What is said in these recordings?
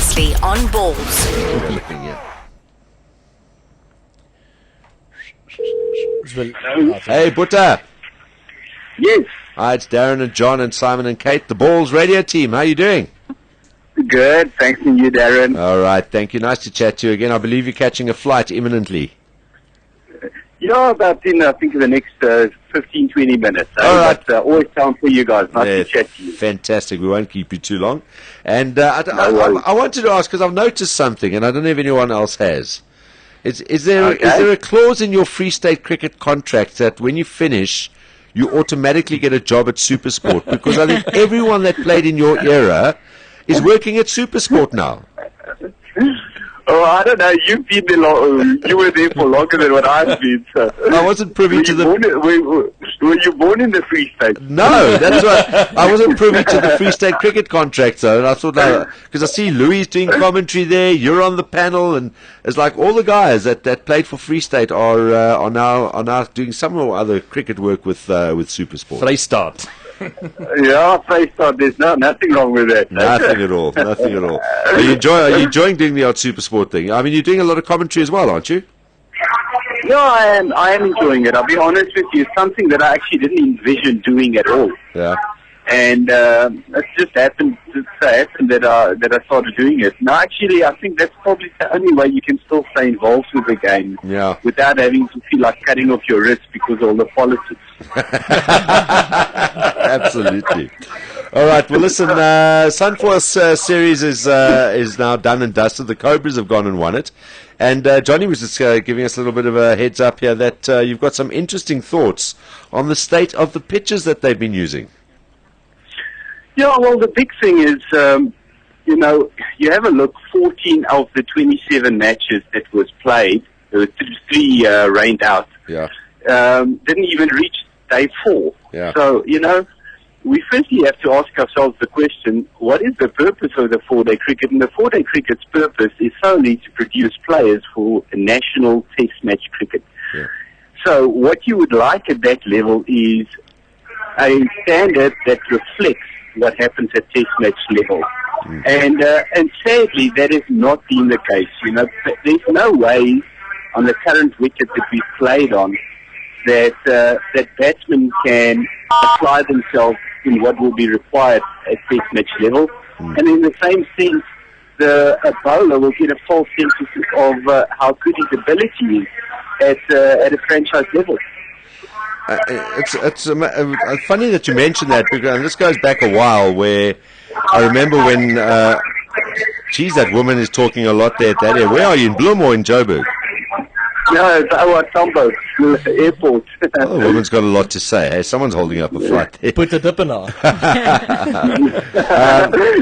Previously on Balls. Hey, Boeta. Yes. Hi, it's Darren and John and Simon and Kate, the Balls radio team. How are you doing? Good. Thanks to you, Darren. All right, thank you. Nice to chat to you again. I believe you're catching a flight imminently. Yeah, about in, I think, the next 15, 20 minutes. All right. But, always time for you guys. Nice to chat to you. Fantastic. We won't keep you too long. And No I wanted to ask, because I've noticed something, and I don't know if anyone else has. Is there a clause in your Free State cricket contract that when you finish, you automatically get a job at Supersport? Because I think everyone that played in your era is working at Supersport now. Oh, I don't know. You've been there you were there for longer than what I've been. So. I wasn't privy to the... Were you born in the Free State? No, that's right. I wasn't privy to the Free State cricket contract, though. And I thought, because I see Louis doing commentary there, you're on the panel, and it's like all the guys that played for Free State are now doing some or other cricket work with Supersport. Vrystaat. Yeah, Vrystaat. There's nothing wrong with that. Nothing at all. Nothing at all. Are you enjoying doing the odd Supersport thing? I mean, you're doing a lot of commentary as well, aren't you? No, I am enjoying it. I'll be honest with you. It's something that I actually didn't envision doing at all. Yeah. And it just happened that I started doing it. Now, actually, I think that's probably the only way you can still stay involved with the game without having to feel like cutting off your wrist because of all the politics. Absolutely. All right. Well, listen. Sunforce series is now done and dusted. The Cobras have gone and won it. And Johnny was just giving us a little bit of a heads up here that you've got some interesting thoughts on the state of the pitches that they've been using. Yeah, well, the big thing is, you have a look, 14 of the 27 matches that was played, there were three rained out, didn't even reach day 4. Yeah. So, we firstly have to ask ourselves the question, what is the purpose of the 4-day cricket? And the 4-day cricket's purpose is solely to produce players for national test match cricket. Yeah. So what you would like at that level is a standard that reflects what happens at test match level. And sadly, that has not been the case. There's no way on the current wicket that we've played on that batsmen can apply themselves in what will be required at test match level. And in the same sense, a bowler will get a false sense of how good his ability is at a franchise level. It's funny that you mentioned that, because and this goes back a while, where I remember when that woman is talking a lot there at that area. Where are you, in Bloem or in Joburg? No, it's our Tambo airport. Oh, the woman's got a lot to say. Hey, someone's holding up a flight there. Boeta Dippenaar.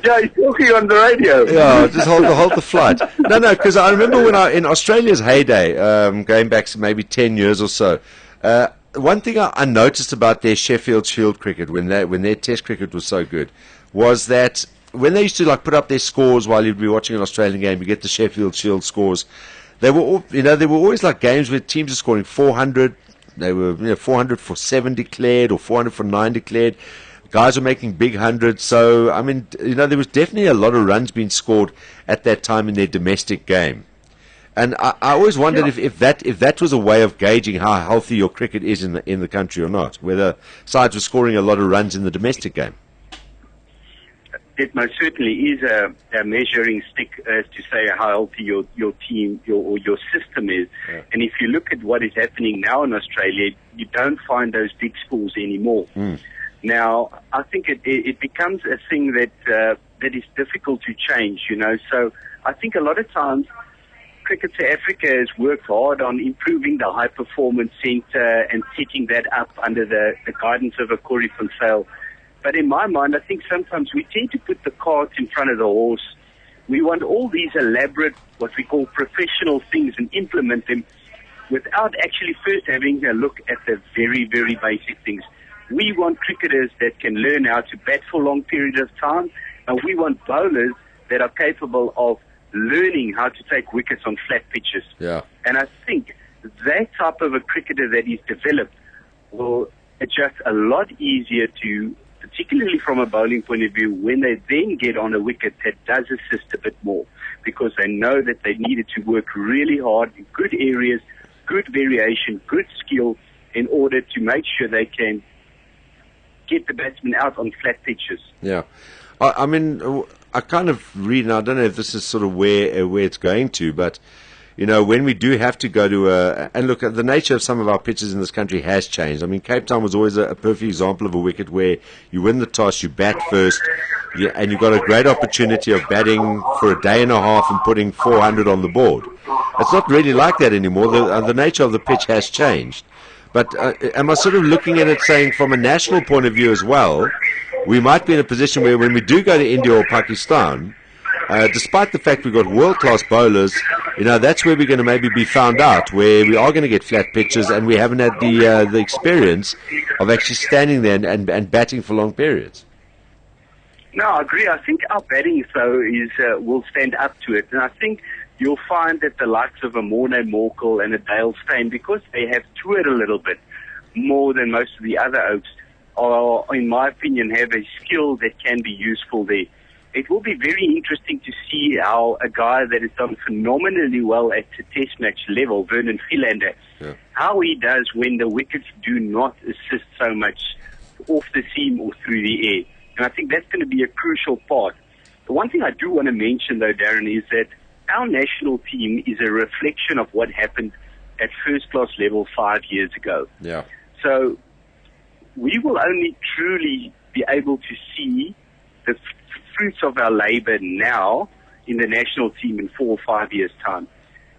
Yeah, he's talking on the radio. Yeah, just hold the flight. No, because I remember when in Australia's heyday, going back maybe 10 years or so, one thing I noticed about their Sheffield Shield cricket when their Test cricket was so good was that when they used to put up their scores while you'd be watching an Australian game, you get the Sheffield Shield scores. They were always like games where teams are scoring 400. They were 400 for 7 declared or 400 for 9 declared. Guys were making big hundreds. So I mean, there was definitely a lot of runs being scored at that time in their domestic game. And I always wondered if that was a way of gauging how healthy your cricket is in the country or not, whether sides were scoring a lot of runs in the domestic game. It most certainly is a measuring stick as to say how healthy your team or your system is. Yeah. And if you look at what is happening now in Australia, you don't find those big scores anymore. Now, I think it becomes a thing that is difficult to change. So I think a lot of times Cricket South Africa has worked hard on improving the high performance centre and setting that up under the guidance of a Corey van Zyl. But in my mind, I think sometimes we tend to put the cart in front of the horse. We want all these elaborate, what we call professional things, and implement them without actually first having a look at the very, very basic things. We want cricketers that can learn how to bat for long periods of time, and we want bowlers that are capable of learning how to take wickets on flat pitches. Yeah. And I think that type of a cricketer that is developed will adjust a lot easier to particularly from a bowling point of view, when they then get on a wicket, that does assist a bit more because they know that they needed to work really hard in good areas, good variation, good skill in order to make sure they can get the batsman out on flat pitches. Yeah. I mean, I kind of read, and I don't know if this is sort of where it's going to, but, you know, when we do have to go to and look, the nature of some of our pitches in this country has changed. I mean, Cape Town was always a perfect example of a wicket where you win the toss, you bat first, and you've got a great opportunity of batting for a day and a half and putting 400 on the board. It's not really like that anymore. The nature of the pitch has changed. But am I sort of looking at it saying from a national point of view as well, we might be in a position where when we do go to India or Pakistan, despite the fact we've got world-class bowlers, you know, that's where we're going to maybe be found out, where we are going to get flat pitches and we haven't had the experience of actually standing there and batting for long periods. No, I agree. I think our batting, though, will stand up to it. And I think you'll find that the likes of a Morne Morkel and a Dale Steyn, because they have toured a little bit more than most of the other oaks, are, in my opinion, have a skill that can be useful there. It will be very interesting to see how a guy that has done phenomenally well at the test match level, Vernon Philander, how he does when the wickets do not assist so much off the seam or through the air. And I think that's going to be a crucial part. The one thing I do want to mention, though, Darren, is that our national team is a reflection of what happened at first-class level 5 years ago. Yeah. So we will only truly be able to see the fruits of our labor now in the national team in 4 or 5 years' time.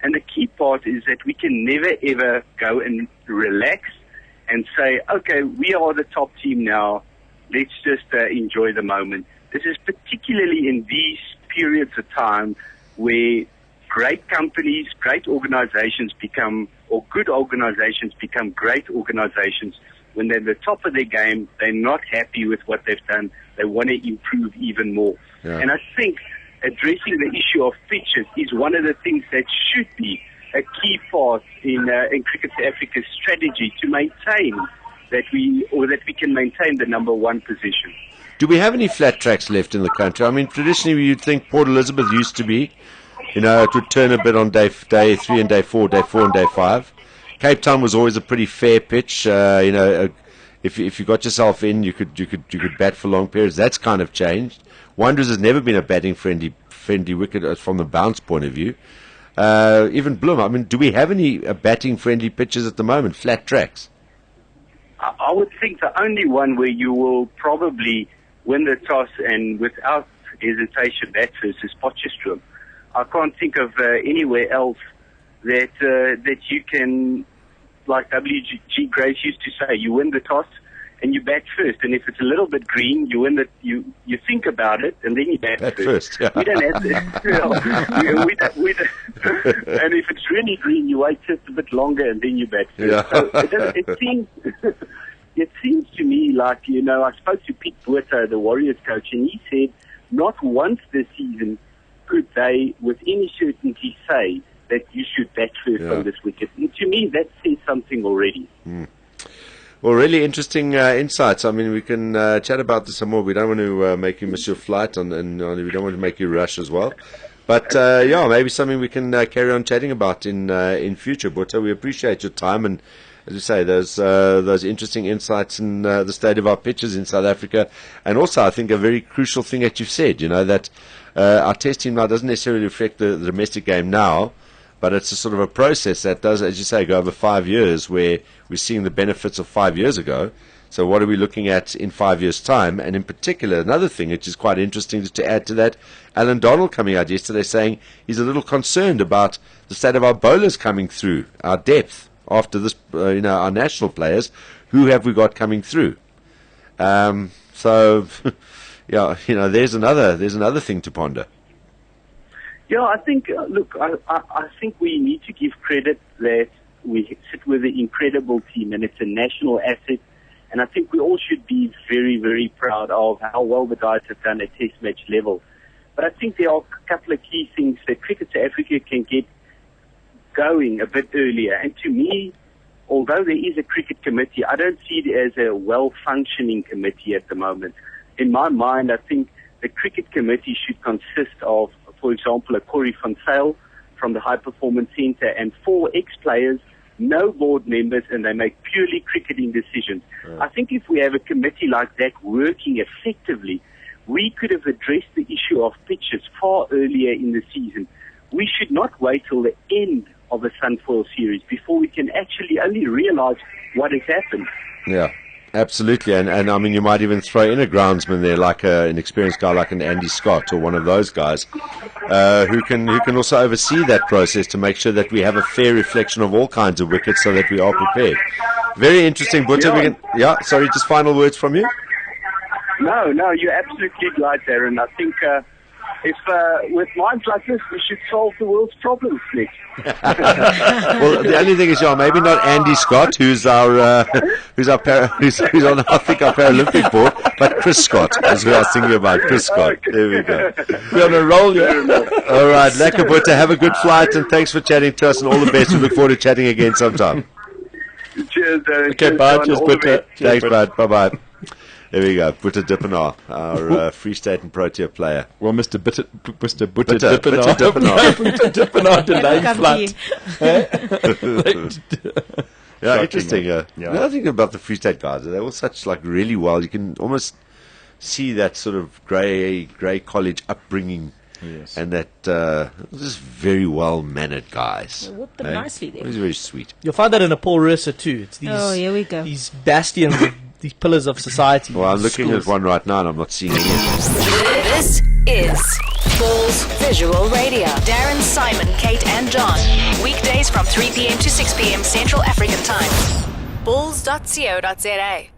And the key part is that we can never, ever go and relax and say, okay, we are the top team now. Let's just enjoy the moment. This is particularly in these periods of time where great companies, great organizations become, or good organizations become great organizations. When they're at the top of their game, they're not happy with what they've done. They want to improve even more. Yeah. And I think addressing the issue of pitches is one of the things that should be a key part in Cricket South Africa's strategy to maintain that we can maintain the number one position. Do we have any flat tracks left in the country? I mean, traditionally you'd think Port Elizabeth used to be. You know, it would turn a bit on day 3 and day 4 and day 5. Cape Town was always a pretty fair pitch. You know, if you got yourself in, you could bat for long periods. That's kind of changed. Wanderers has never been a batting friendly wicket from the bounce point of view. Even Bloem. I mean, do we have any batting friendly pitches at the moment? Flat tracks. I would think the only one where you will probably win the toss and without hesitation bat first is Potchefstroom. I can't think of anywhere else that you can, like W.G. Grace used to say, you win the toss and you bat first. And if it's a little bit green, you win you think about it and then you bat first. Yeah. We don't have to. And if it's really green, you wait just a bit longer and then you bat first. Yeah. So it seems to me like, you know, I spoke to Pete Boeta, the Warriors coach, and he said not once this season could they with any certainty say that you should bat first on this wicket. And to me, that says something already. Well, really interesting insights. I mean, we can chat about this some more. We don't want to make you miss your flight, and we don't want to make you rush as well. But, maybe something we can carry on chatting about in future. But we appreciate your time and, as you say, those interesting insights in the state of our pitches in South Africa. And also, I think, a very crucial thing that you've said, you know, that our test team now doesn't necessarily reflect the domestic game now, but it's a sort of a process that does, as you say, go over 5 years, where we're seeing the benefits of 5 years ago. So what are we looking at in 5 years' time? And in particular, another thing which is quite interesting to add to that, Alan Donald coming out yesterday saying he's a little concerned about the state of our bowlers coming through, our depth after this, our national players. Who have we got coming through? So, there's another thing to ponder. Yeah, I think, I think we need to give credit that we sit with an incredible team and it's a national asset. And I think we all should be very, very proud of how well the guys have done at test match level. But I think there are a couple of key things that Cricket South Africa can get going a bit earlier. And to me, although there is a cricket committee, I don't see it as a well-functioning committee at the moment. In my mind, I think the cricket committee should consist of, for example, a Corey van Zyl from the High Performance Centre and 4 ex-players, no board members, and they make purely cricketing decisions. I think if we have a committee like that working effectively, we could have addressed the issue of pitches far earlier in the season. We should not wait till the end of a Sunfoil series before we can actually only realize what has happened. Yeah, absolutely. And I mean, you might even throw in a groundsman there, like an experienced guy like an Andy Scott or one of those guys, who can also oversee that process to make sure that we have a fair reflection of all kinds of wickets so that we are prepared. Very interesting, Boeta. Sorry, just final words from you? No, you're absolutely right, Darren. I think if with minds like this, we should solve the world's problems next. Well, the only thing is, maybe not Andy Scott, who's on I think our Paralympic board, but Chris Scott is who I was thinking about. Chris Scott. There we go. We're on a roll, yeah. All right, lekker Boeta. Have a good flight, and thanks for chatting to us, and all the best. We look forward to chatting again sometime. Cheers, Darren. Okay, bye. Cheers, Boeta. Thanks, bud. Bye-bye. There we go, Boeta Dippenaar, our Free State and Protea player. Well, Mr. Boeta Dippenaar. Boeta Dippenaar delayed flight. Yeah, interesting. Yeah. Another thing about the Free State guys, they're all such really well. You can almost see that sort of grey college upbringing. Yes. And that just very well mannered guys. Whipped them nicely there. It was very sweet. You'll find that in a Paul Rursa too. It's these, here we go. These bastions, these pillars of society. Well, I'm looking at one right now and I'm not seeing any of them. This is Bulls Visual Radio. Darren, Simon, Kate, and John. Weekdays from 3 p.m. to 6 p.m. Central African Time. Bulls.co.za